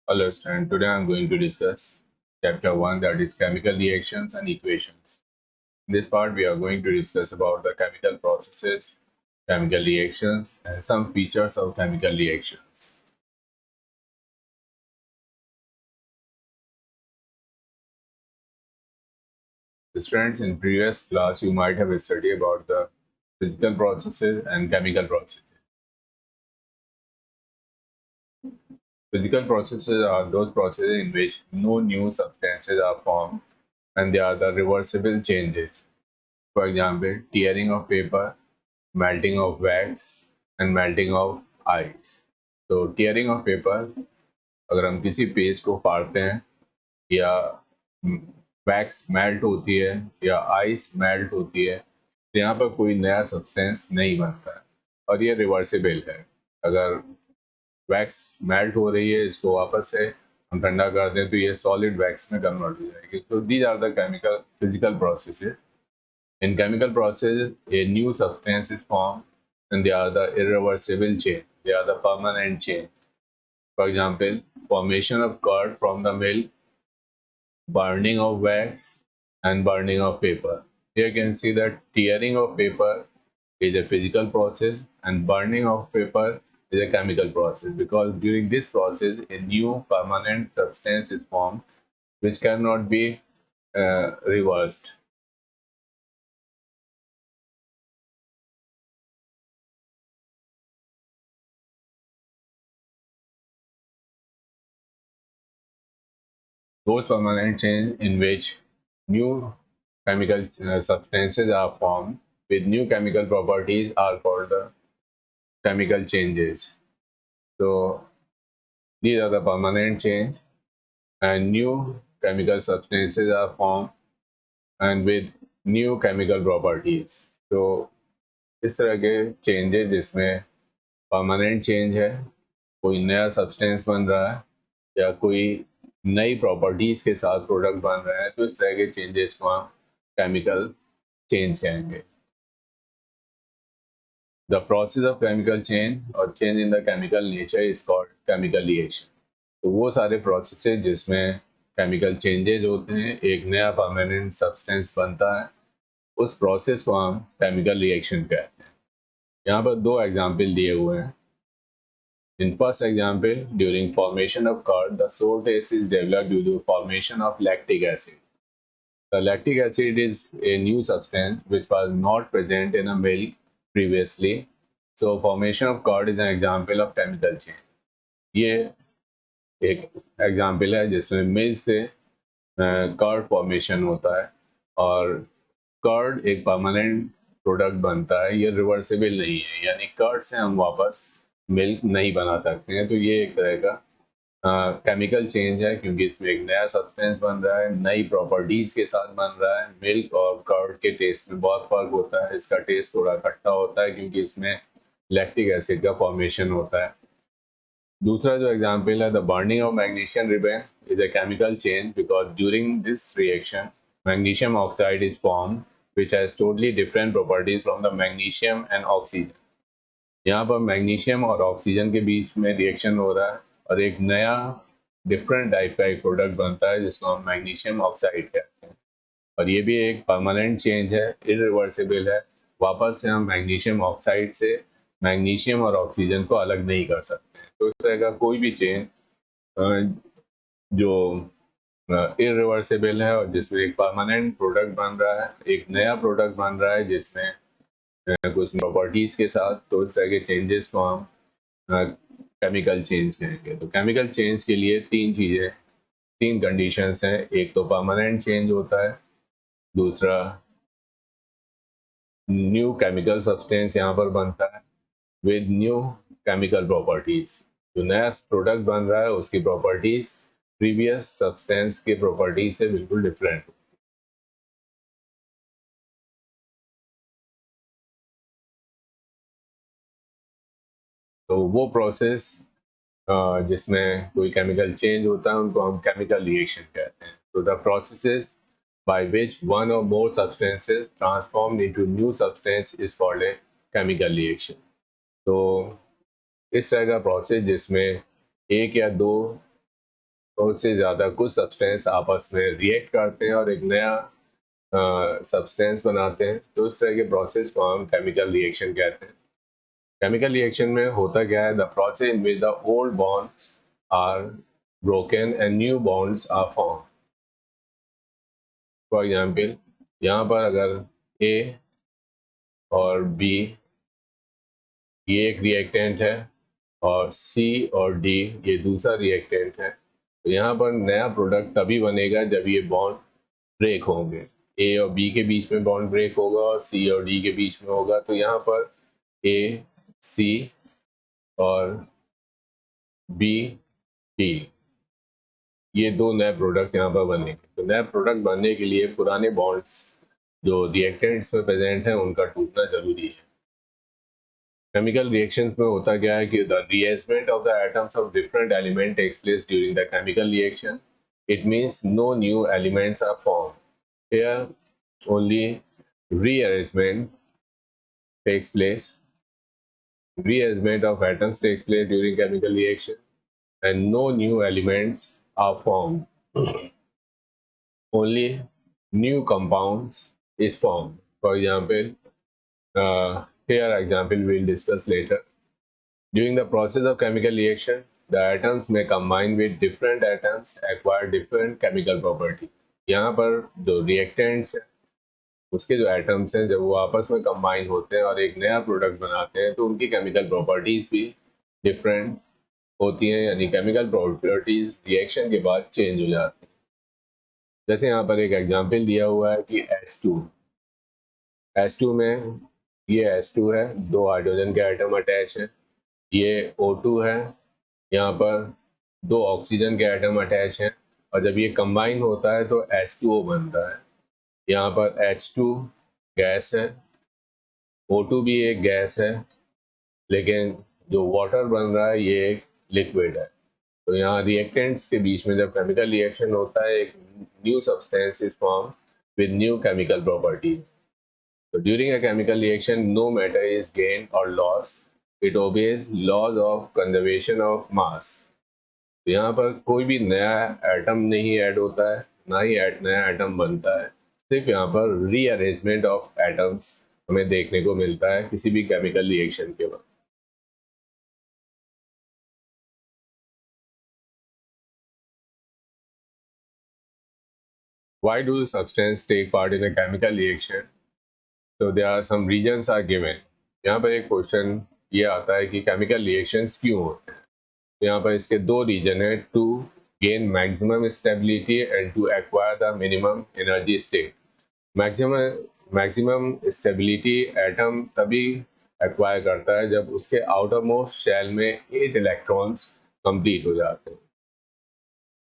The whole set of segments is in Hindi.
Hello, and today I'm going to discuss chapter 1, that is chemical reactions and equations. In this part, we are going to discuss about the chemical processes, chemical reactions, and some features of chemical reactions. Students, in previous class, you might have studied about the physical processes and chemical processes. Physical processes are those processes in which no new substances are formed and they are the reversible changes. For example, tearing of paper, melting of wax and melting of ice. तो टीयरिंग ऑफ पेपर, अगर हम किसी पेज को फाड़ते हैं या वैक्स मेल्ट होती है या आइस मेल्ट होती है तो यहाँ पर कोई नया सब्सटेंस नहीं बनता है और ये रिवर्सिबल है। अगर वैक्स मेल्ट हो रही है, इसको वापस से हम ठंडा कर दें तो ये सॉलिड वैक्स में कन्वर्ट हो जाएगी। तो these are the chemical physical processes. In chemical processes, a new substance is formed and they are the irreversible chain. They are the permanent chain. For example, formation of curd from the milk, burning of wax, and burning of paper. Here you can see that tearing of paper is a physical process and burning of paper is a chemical process, because during this process a new permanent substance is formed which cannot be reversed. Those permanent change in which new chemical substances are formed with new chemical properties are called the chemical changes. So these are the permanent change, and new chemical substances are formed and with new chemical properties. So इस तरह के changes जिसमें permanent change है, कोई नया substance बन रहा है या कोई नई प्रॉपर्टीज के साथ प्रोडक्ट बन रहा है, तो इस तरह के चेंजेस को हम केमिकल चेंज कहेंगे। The process of chemical change और change in the chemical nature is called chemical reaction. तो वो सारे प्रोसेस जिसमें केमिकल चेंजेज होते हैं, एक नया परमानेंट सब्सटेंस बनता है, उस प्रोसेस को हम केमिकल रिएक्शन कहते हैं। यहाँ पर दो एग्जाम्पल दिए हुए हैं। In first example, during formation of curd, the sour taste is developed due to formation of lactic acid. The lactic acid is a new substance which was not present in a milk previously. So formation of curd is an example of chemical change. ये एक एग्जाम्पल है जिसमें मिल्क से कर्ड फॉर्मेशन होता है और कर्ड एक परमानेंट प्रोडक्ट बनता है। ये रिवर्सिबल नहीं है, यानी कर्ड से हम वापस मिल्क नहीं बना सकते हैं। तो ये एक तरह का केमिकल चेंज है, क्योंकि इसमें एक नया सब्सटेंस बन रहा है, नई प्रॉपर्टीज के साथ बन रहा है। मिल्क और कर्ड के टेस्ट में बहुत फर्क होता है। इसका टेस्ट थोड़ा खट्टा होता है क्योंकि इसमें लैक्टिक एसिड का फॉर्मेशन होता है। दूसरा जो एग्जांपल है, the burning of magnesium ribbon is a chemical change because during this reaction magnesium oxide is form which has totally different properties from the magnesium and oxygen. यहाँ पर मैग्नीशियम और ऑक्सीजन के बीच में रिएक्शन हो रहा है और एक नया डिफरेंट टाइप का एक प्रोडक्ट बनता है जिसको हम मैग्नीशियम ऑक्साइड कहते हैं। और ये भी एक परमानेंट चेंज है, इरिवर्सिबल है। वापस से हम मैग्नीशियम ऑक्साइड से मैग्नीशियम और ऑक्सीजन को अलग नहीं कर सकते। तो इस तरह का कोई भी चेंज जो इरिवर्सिबल है और जिसमें एक परमानेंट प्रोडक्ट बन रहा है, एक नया प्रोडक्ट बन रहा है जिसमें कुछ प्रॉपर्टीज के साथ, तो इस तरह के चेंजेस को हम केमिकल चेंज कहेंगे। तो केमिकल चेंज के लिए तीन कंडीशंस हैं। एक तो परमानेंट चेंज होता है, दूसरा न्यू केमिकल सब्सटेंस यहाँ पर बनता है विद न्यू केमिकल प्रॉपर्टीज। जो नया प्रोडक्ट बन रहा है उसकी प्रॉपर्टीज प्रीवियस सब्सटेंस के प्रॉपर्टीज से बिल्कुल डिफरेंट। तो वो प्रोसेस जिसमें कोई केमिकल चेंज होता है उनको हम केमिकल रिएक्शन कहते हैं। तो the processes by which one or more substances transformed into new substance is called a chemical reaction. तो इस तरह का प्रोसेस जिसमें एक या दो बहुत से ज़्यादा कुछ सब्सटेंस आपस में रिएक्ट करते हैं और एक नया सब्सटेंस बनाते हैं, तो इस तरह के प्रोसेस को हम केमिकल रिएक्शन कहते हैं। केमिकल रिएक्शन में होता क्या है, the process in which the old bonds are broken and new bonds are form. For example, यहाँ पर अगर ए और बी ये एक रिएक्टेंट है और सी और डी ये दूसरा रिएक्टेंट है, तो यहाँ पर नया प्रोडक्ट तभी बनेगा जब ये बॉन्ड ब्रेक होंगे। ए और बी के बीच में बॉन्ड ब्रेक होगा और सी और डी के बीच में होगा, तो यहाँ पर ए सी और बी डी ये दो नए प्रोडक्ट यहाँ पर बनेंगे। तो नए प्रोडक्ट बनने के लिए पुराने बॉन्ड्स जो रिएक्टेंट्स में प्रेजेंट हैं उनका टूटना जरूरी है। केमिकल रिएक्शंस में होता क्या है कि the rearrangement of the atoms of different element takes place during the chemical reaction. It means no new elements are form. Here only rearrangement takes place. Rearrangement of atoms takes place during chemical reaction and no new elements are formed. Only new compounds is formed. For example, here example we'll discuss later. During the process of chemical reaction, the atoms may combine with different atoms, acquire different chemical property. यहाँ पर जो reactants है उसके जो एटम्स हैं जब वो आपस में कंबाइन होते हैं और एक नया प्रोडक्ट बनाते हैं तो उनकी केमिकल प्रॉपर्टीज भी डिफरेंट होती हैं, यानी केमिकल प्रॉपर्टीज रिएक्शन के बाद चेंज हो जाती हैं। जैसे यहाँ पर एक एग्जांपल दिया हुआ है कि H2 में ये H2 है, दो हाइड्रोजन के आइटम अटैच है। ये O2 है, यहाँ पर दो ऑक्सीजन के आइटम अटैच हैं और जब ये कंबाइन होता है तो H2O बनता है। यहाँ पर H2 गैस है, O2 भी एक गैस है, लेकिन जो वाटर बन रहा है ये एक लिक्विड है। तो यहाँ रिएक्टेंट्स के बीच में जब केमिकल रिएक्शन होता है एक new substance is form with new chemical property. तो during a chemical reaction no matter is gain और lost, it obeys laws of conservation of mass. तो यहाँ पर कोई भी नया एटम नहीं ऐड होता है, ना ही नया एटम बनता है, सिर्फ यहाँ पर रीअरेंजमेंट ऑफ एटम्स हमें देखने को मिलता है किसी भी केमिकल रिएक्शन के वक्त। Why do substance take part in a chemical reaction? So there are some reasons are given. यहाँ पर एक क्वेश्चन ये आता है कि केमिकल रिएक्शंस क्यों होते हैं। तो यहाँ पर इसके दो रीजन है, to gain maximum stability and to acquire the minimum energy state. Maximum stability atom तभी एक्वायर करता है जब उसके आउटर मोस्ट शेल में 8 इलेक्ट्रॉन्स कंप्लीट हो जाते हैं।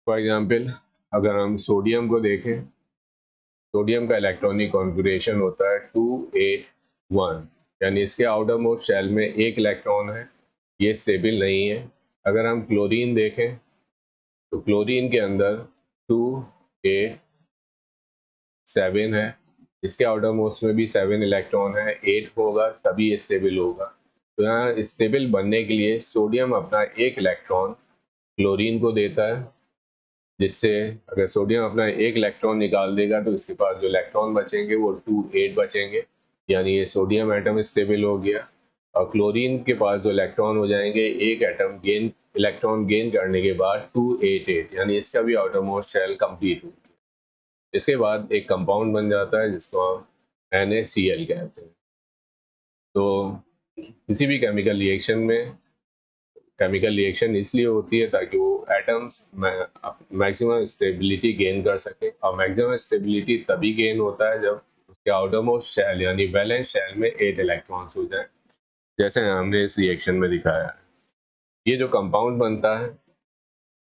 फॉर एग्जांपल, अगर हम सोडियम को देखें, सोडियम का इलेक्ट्रॉनिक कॉन्फ़िगरेशन होता है 281, यानी इसके आउटर मोस्ट शेल में एक इलेक्ट्रॉन है, ये स्टेबल नहीं है। अगर हम क्लोरीन देखें तो क्लोरीन के अंदर 287 है, इसके आउटर मोस्ट में भी 7 इलेक्ट्रॉन है, 8 होगा तभी ये स्टेबल होगा। तो यहाँ स्टेबल बनने के लिए सोडियम अपना एक इलेक्ट्रॉन क्लोरीन को देता है, जिससे अगर सोडियम अपना एक इलेक्ट्रॉन निकाल देगा तो इसके पास जो इलेक्ट्रॉन बचेंगे वो 28 बचेंगे, यानी ये सोडियम एटम स्टेबल हो गया। और क्लोरीन के पास जो इलेक्ट्रॉन हो जाएंगे, एक एटम गेन इलेक्ट्रॉन गेन करने के बाद 288, यानी इसका भी आउटरमोस्ट शेल कंप्लीट हो गया। इसके बाद एक कंपाउंड बन जाता है जिसको हम NaCl कहते हैं। तो किसी भी केमिकल रिएक्शन में केमिकल रिएक्शन इसलिए होती है ताकि वो एटम्स मैक्सिमम स्टेबिलिटी गेन कर सके, और मैक्सिमम स्टेबिलिटी तभी गेन होता है जब उसके आउटरमोस्ट शेल यानी वैलेंस शेल में 8 इलेक्ट्रॉन्स हो जाए, जैसे हमने इस रिएक्शन में दिखाया है। ये जो कंपाउंड बनता है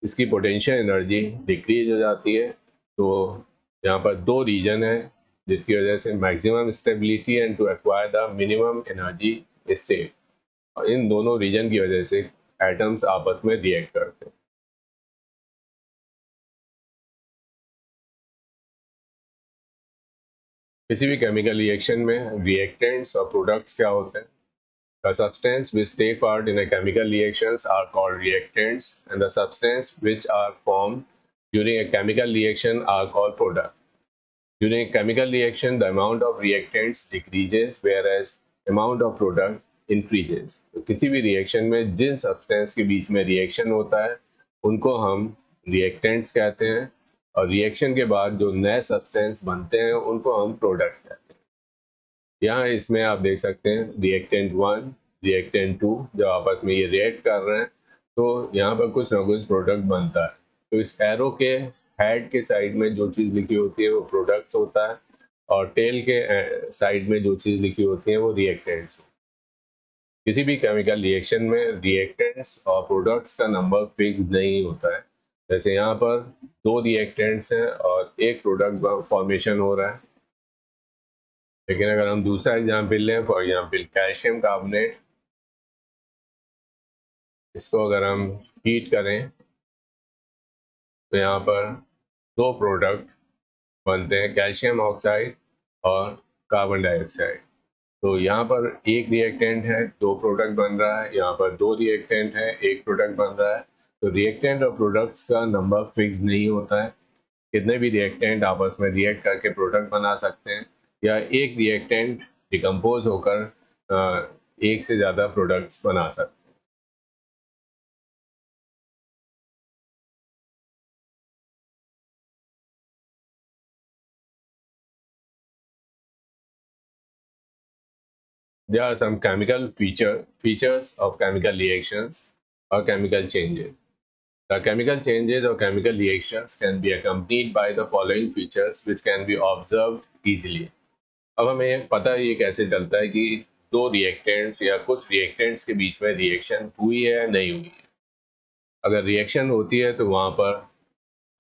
इसकी पोटेंशियल एनर्जी डिक्रीज हो जाती है। तो यहाँ पर दो रीजन है जिसकी वजह से maximum stability and to acquire the minimum energy state, और इन दोनों रीजन की वजह से एटम्स आपस में रिएक्ट करते हैं। किसी भी केमिकल रिएक्शन में रिएक्टेंट्स और प्रोडक्ट्स क्या होते हैं। The substance which take part in a chemical reactions are called reactants, and the substance which are formed during a chemical reaction are called product. During a chemical reaction, the amount of reactants decreases whereas amount of product increases. तो किसी भी रिएक्शन में जिन सब्सटेंस के बीच में रिएक्शन होता है उनको हम रिएक्टेंट्स कहते हैं, और रिएक्शन के बाद जो नए सब्सटेंस बनते हैं उनको हम प्रोडक्ट कहते हैं। यहाँ इसमें आप देख सकते हैं रिएक्टेंट 1, रिएक्टेंट 2 जब आपस में ये रिएक्ट कर रहे हैं तो यहाँ पर कुछ ना कुछ प्रोडक्ट बनता है। तो इस एरो के हेड के साइड में जो चीज़ लिखी होती है वो प्रोडक्ट्स होता है, और टेल के साइड में जो चीज़ लिखी होती है वो रिएक्टेंट्स। किसी भी केमिकल रिएक्शन में रिएक्टेंट्स और प्रोडक्ट्स का नंबर फिक्स नहीं होता है। जैसे यहाँ पर 2 रिएक्टेंट्स हैं और एक प्रोडक्ट फॉर्मेशन हो रहा है। लेकिन अगर हम दूसरा एग्जाम्पल लें, फॉर एग्जाम्पल कैल्शियम कार्बोनेट, इसको अगर हम हीट करें तो यहाँ पर 2 प्रोडक्ट बनते हैं, कैल्शियम ऑक्साइड और कार्बन डाइऑक्साइड। तो यहाँ पर एक रिएक्टेंट है, 2 प्रोडक्ट बन रहा है, यहाँ पर 2 रिएक्टेंट है, 1 प्रोडक्ट बन रहा है। तो रिएक्टेंट और प्रोडक्ट्स का नंबर फिक्स नहीं होता है। कितने भी रिएक्टेंट आपस में रिएक्ट करके प्रोडक्ट बना सकते हैं, या एक रिएक्टेंट डिकम्पोज होकर एक से ज़्यादा प्रोडक्ट्स बना सकते हैं। There are some chemical features of chemical reactions or chemical changes. The chemical changes or chemical reactions can be accompanied by the following features which can be observed easily. अब हमें पता ये कैसे चलता है कि दो रिएक्टेंट्स या कुछ रिएक्टेंट्स के बीच में रिएक्शन हुई है या नहीं हुई है। अगर रिएक्शन होती है तो वहाँ पर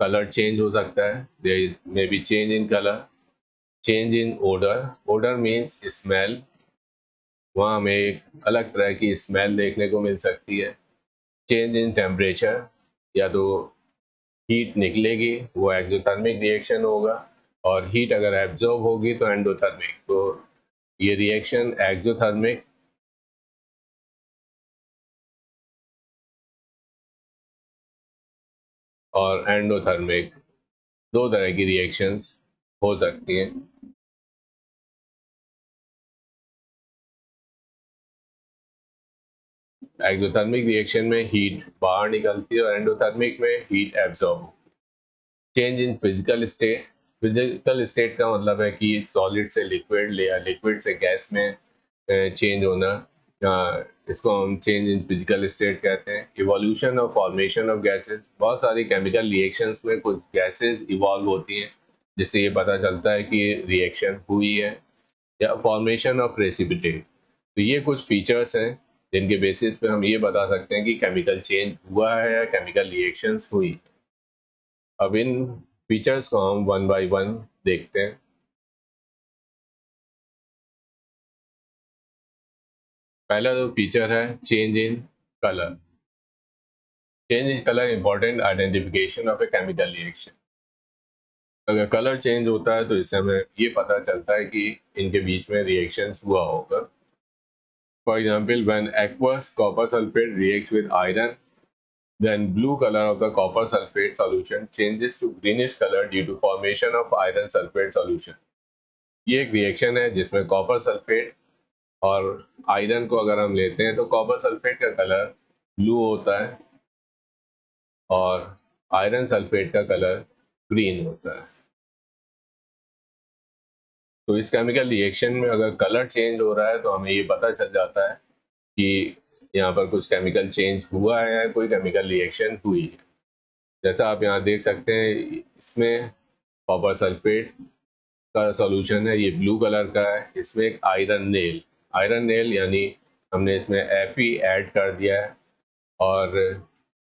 कलर चेंज हो सकता है, there may be change in colour, change in odour, odour means smell, वहाँ हमें एक अलग तरह की स्मेल देखने को मिल सकती है। चेंज इन टेम्परेचर, या तो हीट निकलेगी वो एक्सोथर्मिक रिएक्शन होगा, और हीट अगर एब्जॉर्ब होगी तो एंडोथर्मिक। तो ये रिएक्शन एक्सोथर्मिक और एंडोथर्मिक दो तरह की रिएक्शंस हो सकती हैं। एक्सोथर्मिक रिएक्शन में हीट बाहर निकलती है और एंडोथर्मिक में heat absorb. Change in physical state, physical state का मतलब है कि सॉलिड से लिक्विड या लिक्विड से गैस में चेंज होना, इसको हम चेंज इन फिजिकल स्टेट कहते हैं। इवोल्यूशन और फॉर्मेशन ऑफ गैसेस, बहुत सारी केमिकल रिएक्शंस में कुछ गैसेस इवॉल्व होती हैं जिससे ये पता चलता है कि रिएक्शन हुई है। या फॉर्मेशन ऑफ प्रेसिपिटेट, तो ये कुछ फीचर्स हैं जिनके बेसिस पे हम ये बता सकते हैं कि केमिकल चेंज हुआ है या केमिकल रिएक्शंस हुई। अब इन फीचर्स को हम वन बाय वन देखते हैं। पहला जो फीचर है change in colour. Change in colour important identification of a chemical reaction. अगर कलर चेंज होता है तो इससे हमें ये पता चलता है कि इनके बीच में रिएक्शंस हुआ होगा। For example when aqueous copper sulfate reacts with iron, then blue color of the copper sulfate solution changes to greenish color due to formation of iron sulfate solution। ये एक रिएक्शन है जिसमें कॉपर सल्फेट और आयरन को अगर हम लेते हैं तो कॉपर सल्फेट का कलर ब्लू होता है और आयरन सल्फेट का कलर ग्रीन होता है। तो इस केमिकल रिएक्शन में अगर कलर चेंज हो रहा है तो हमें ये पता चल जाता है कि यहाँ पर कुछ केमिकल चेंज हुआ है या कोई केमिकल रिएक्शन हुई है। जैसा आप यहाँ देख सकते हैं इसमें कॉपर सल्फेट का सॉल्यूशन है, ये ब्लू कलर का है। इसमें एक आयरन नेल यानी हमने इसमें Fe ऐड कर दिया है, और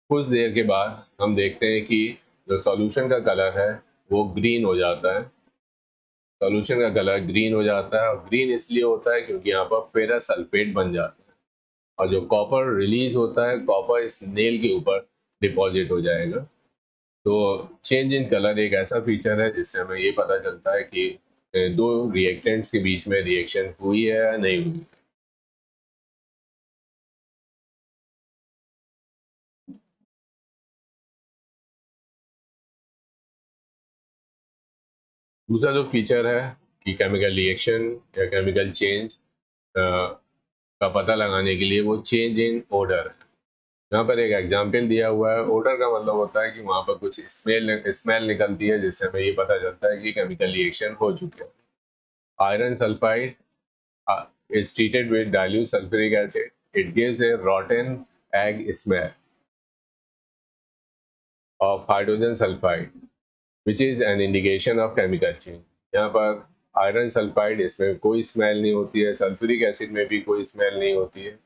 कुछ देर के बाद हम देखते हैं कि जो सॉल्यूशन का कलर है वो ग्रीन हो जाता है। सॉल्यूशन का कलर ग्रीन हो जाता है, और ग्रीन इसलिए होता है क्योंकि यहाँ पर फेरस सल्फेट बन जाता है, और जो कॉपर रिलीज होता है कॉपर इस नेल के ऊपर डिपॉजिट हो जाएगा। तो चेंज इन कलर एक ऐसा फीचर है जिससे हमें ये पता चलता है कि दो रिएक्टेंट्स के बीच में रिएक्शन हुई है या नहीं हुई। दूसरा जो फीचर है कि केमिकल रिएक्शन या केमिकल चेंज का पता लगाने के लिए वो चेंज इन ओडर। यहाँ पर एक एग्जाम्पल दिया हुआ है। ओडर का मतलब होता है कि वहाँ पर कुछ स्मेल निकलती है जिससे हमें ये पता चलता है कि केमिकल रिएक्शन हो चुके हैं। Iron sulphide is treated with dilute sulfuric acid. It gives a rotten egg smell of hydrogen sulfide, which is an indication of chemical change. यहाँ पर आयरन सल्फाइड, इसमें कोई स्मेल नहीं होती है, सल्फ्यूरिक एसिड में भी कोई स्मेल नहीं होती है,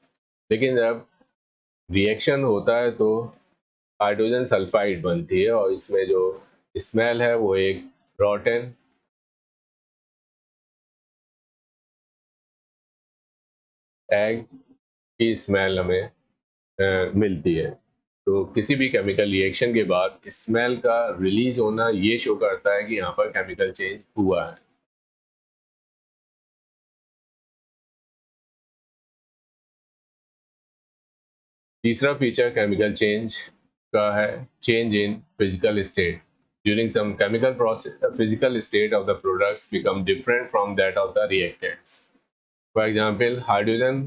लेकिन जब रिएक्शन होता है तो हाइड्रोजन सल्फाइड बनती है और इसमें जो स्मेल है वो एक रॉटन एग की स्मेल हमें मिलती है। तो किसी भी केमिकल रिएक्शन के बाद स्मेल का रिलीज होना ये शो करता है कि यहाँ पर केमिकल चेंज हुआ है। तीसरा फीचर केमिकल चेंज का है change in physical state. During some chemical process the physical state of the products become different from that of the reactants. For example, hydrogen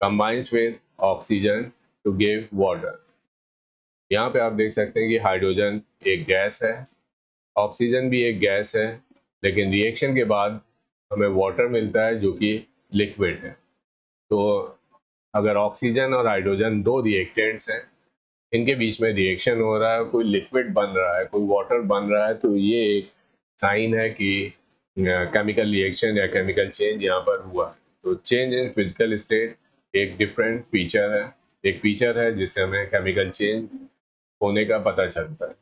combines with oxygen to give water. यहाँ पे आप देख सकते हैं कि हाइड्रोजन एक गैस है, ऑक्सीजन भी एक गैस है, लेकिन रिएक्शन के बाद हमें वाटर मिलता है जो कि लिक्विड है। तो अगर ऑक्सीजन और हाइड्रोजन दो रिएक्टेंट्स हैं, इनके बीच में रिएक्शन हो रहा है, कोई लिक्विड बन रहा है, कोई वाटर बन रहा है, तो ये एक साइन है कि केमिकल रिएक्शन या केमिकल चेंज यहाँ पर हुआ। तो चेंज इन फिजिकल स्टेट एक डिफरेंट फीचर है, एक फीचर है जिससे हमें केमिकल चेंज होने का पता चलता है।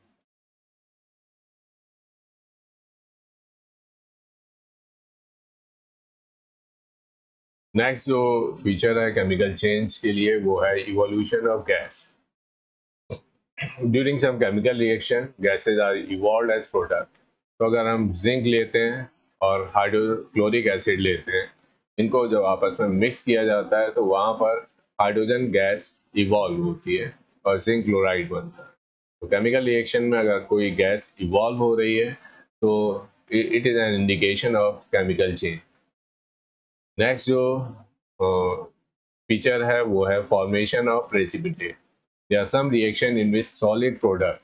नेक्स्ट जो फीचर है केमिकल चेंज के लिए वो है evolution of gas. During some chemical reaction gases are evolve as product. तो अगर हम जिंक लेते हैं और हाइड्रोक्लोरिक एसिड लेते हैं, इनको जब आपस में मिक्स किया जाता है तो वहाँ पर हाइड्रोजन गैस इवॉल्व होती है और जिंक क्लोराइड बनता है। तो केमिकल रिएक्शन में अगर कोई गैस इवॉल्व हो रही है तो it is an indication of chemical change. Next जो फीचर है वो है formation of precipitate. There are some reaction in which solid product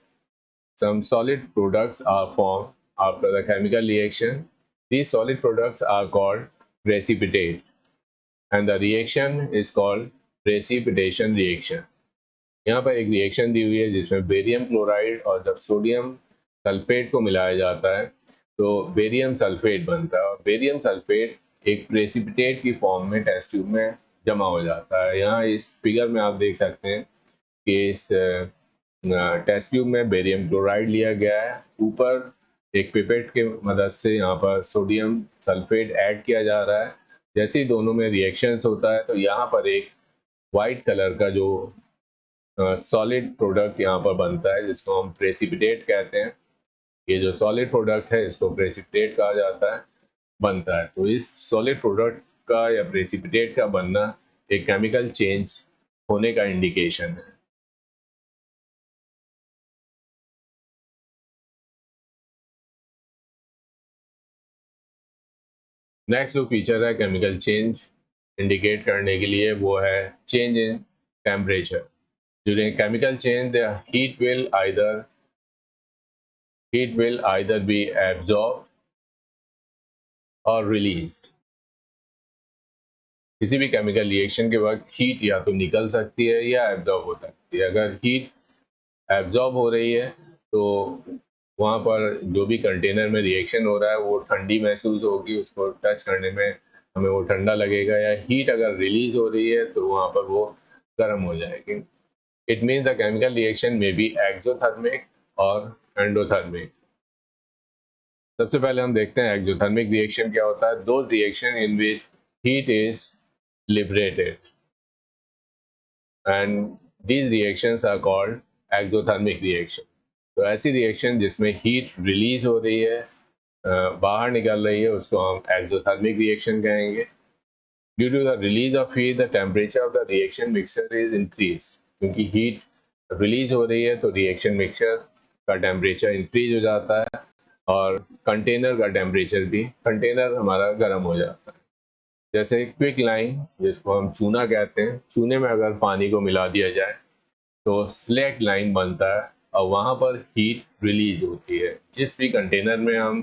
some solid products are formed after the chemical reaction. These solid products are called precipitate and the reaction is called precipitation reaction. यहाँ पर एक रिएक्शन दी हुई है जिसमें बेरियम क्लोराइड और जब सोडियम सल्फेट को मिलाया जाता है तो बेरियम सल्फेट बनता है और बेरियम सल्फेट एक प्रेसिपिटेट की फॉर्म में टेस्ट ट्यूब में जमा हो जाता है। यहाँ इस फिगर में आप देख सकते हैं कि इस टेस्ट ट्यूब में बेरियम क्लोराइड लिया गया है, ऊपर एक पिपेट के मदद से यहाँ पर सोडियम सल्फेट ऐड किया जा रहा है। जैसे ही दोनों में रिएक्शंस होता है तो यहाँ पर एक वाइट कलर का जो सॉलिड प्रोडक्ट यहाँ पर बनता है जिसको हम प्रेसिपिटेट कहते हैं। ये जो सॉलिड प्रोडक्ट है इसको प्रेसिपिटेट कहा जाता है, बनता है। तो इस सॉलिड प्रोडक्ट का या प्रेसिपिटेट का बनना एक केमिकल चेंज होने का इंडिकेशन है। नेक्स्ट जो फीचर है केमिकल चेंज इंडिकेट करने के लिए वो है change in temperature. During chemical change the heat will either be absorbed और released। किसी भी केमिकल रिएक्शन के वक्त हीट या तो निकल सकती है या एब्जॉर्ब हो सकती है। अगर हीट एब्जॉर्ब हो रही है तो वहाँ पर जो भी कंटेनर में रिएक्शन हो रहा है वो ठंडी महसूस होगी, उसको टच करने में हमें वो ठंडा लगेगा। या हीट अगर रिलीज हो रही है तो वहाँ पर वो गर्म हो जाएगी। It means the chemical reaction में बी एक्सोथर्मिक और एंडोथर्मिक। सबसे पहले हम देखते हैं एक्सोथर्मिक रिएक्शन क्या होता है। दो reaction in which heat is liberated and these reactions are called exothermic reaction। तो ऐसी रिएक्शन जिसमें हीट रिलीज हो रही है, बाहर निकल रही है, उसको हम एक्सोथर्मिक रिएक्शन कहेंगे। Due to the release of heat the temperature of the reaction mixture is increase. क्योंकि हीट रिलीज हो रही है तो रिएक्शन मिक्सचर का टेम्परेचर इंक्रीज हो जाता है और कंटेनर का टेम्परेचर भी, कंटेनर हमारा गर्म हो जाता है। जैसे क्विक लाइन जिसको हम चूना कहते हैं, चूने में अगर पानी को मिला दिया जाए तो स्लैक लाइन बनता है और वहाँ पर हीट रिलीज होती है। जिस भी कंटेनर में हम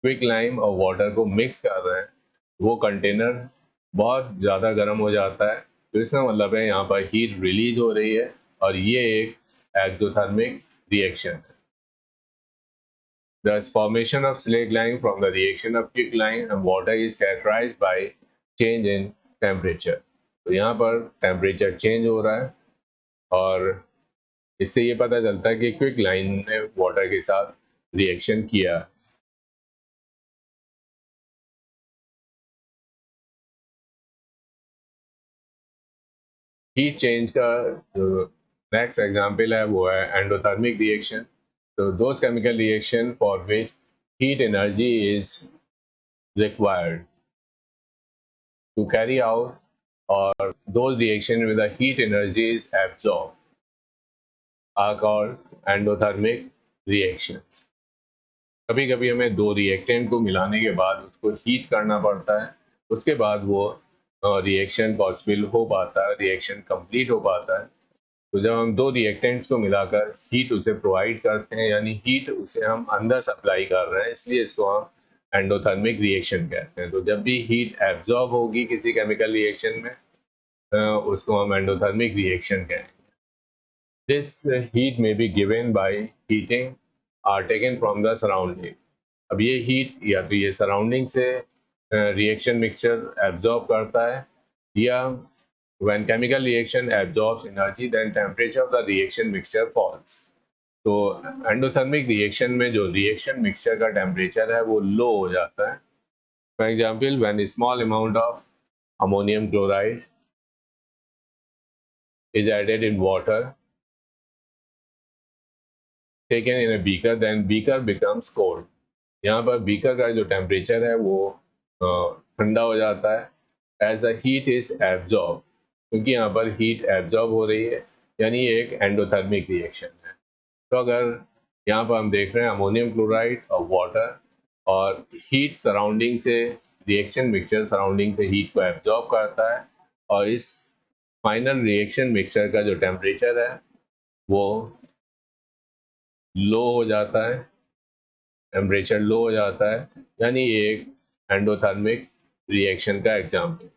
क्विक लाइम और वाटर को मिक्स कर रहे हैं वो कंटेनर बहुत ज़्यादा गर्म हो जाता है, तो इसका मतलब है यहाँ पर हीट रिलीज हो रही है और ये एक एक्सोथर्मिक रिएक्शन है। The formation of slag line from the reaction of quicklime and water is characterized by change in temperature. तो यहाँ पर टेम्परेचर चेंज हो रहा है और इससे ये पता चलता है कि क्विक लाइन ने वाटर के साथ रिएक्शन किया। हीट चेंज का जो नेक्स्ट एग्जांपल है वो है एंडोथर्मिक रिएक्शन। तो those chemical reaction for which heat energy is required to carry out, or those reactions with the heat energy is absorbed, are called endothermic reactions. कभी कभी हमें दो रिएक्टेंट को मिलाने के बाद उसको हीट करना पड़ता है, उसके बाद वो रिएक्शन पॉसिबल हो पाता है, रिएक्शन कंप्लीट हो पाता है। तो जब हम दो रिएक्टेंट्स को मिलाकर हीट उसे प्रोवाइड करते हैं, यानी हीट उसे हम अंदर सप्लाई कर रहे हैं, इसलिए इसको हम एंडोथर्मिक रिएक्शन कहते हैं। तो जब भी हीट एब्जॉर्ब होगी किसी केमिकल रिएक्शन में उसको हम एंडोथर्मिक रिएक्शन कहेंगे। This heat may be given by heating or taken from the surrounding. अब ये हीट या तो ये सराउंडिंग से रिएक्शन मिक्सचर एब्जॉर्ब करता है, या when chemical reaction absorbs energy then temperature of the reaction mixture falls। तो एंडोथर्मिक रिएक्शन में जो रिएक्शन मिक्सचर का टेम्परेचर है वो लो हो जाता है। For example when small amount of ammonium chloride is added in water taken in a beaker, then beaker becomes cold। यहाँ पर बीकर का जो टेम्परेचर है वो ठंडा हो जाता है as the heat is absorb, क्योंकि यहाँ पर हीट एब्जॉर्ब हो रही है, यानी ये एक एंडोथर्मिक रिएक्शन है। तो अगर यहाँ पर हम देख रहे हैं अमोनियम क्लोराइड और वाटर, और हीट सराउंडिंग से, रिएक्शन मिक्सचर सराउंडिंग से हीट को एब्जॉर्ब करता है, और इस फाइनल रिएक्शन मिक्सचर का जो टेम्परेचर है वो लो हो जाता है, टेम्परेचर लो हो जाता है, यानी ये एक एंडोथर्मिक रिएक्शन का एग्जाम्पल।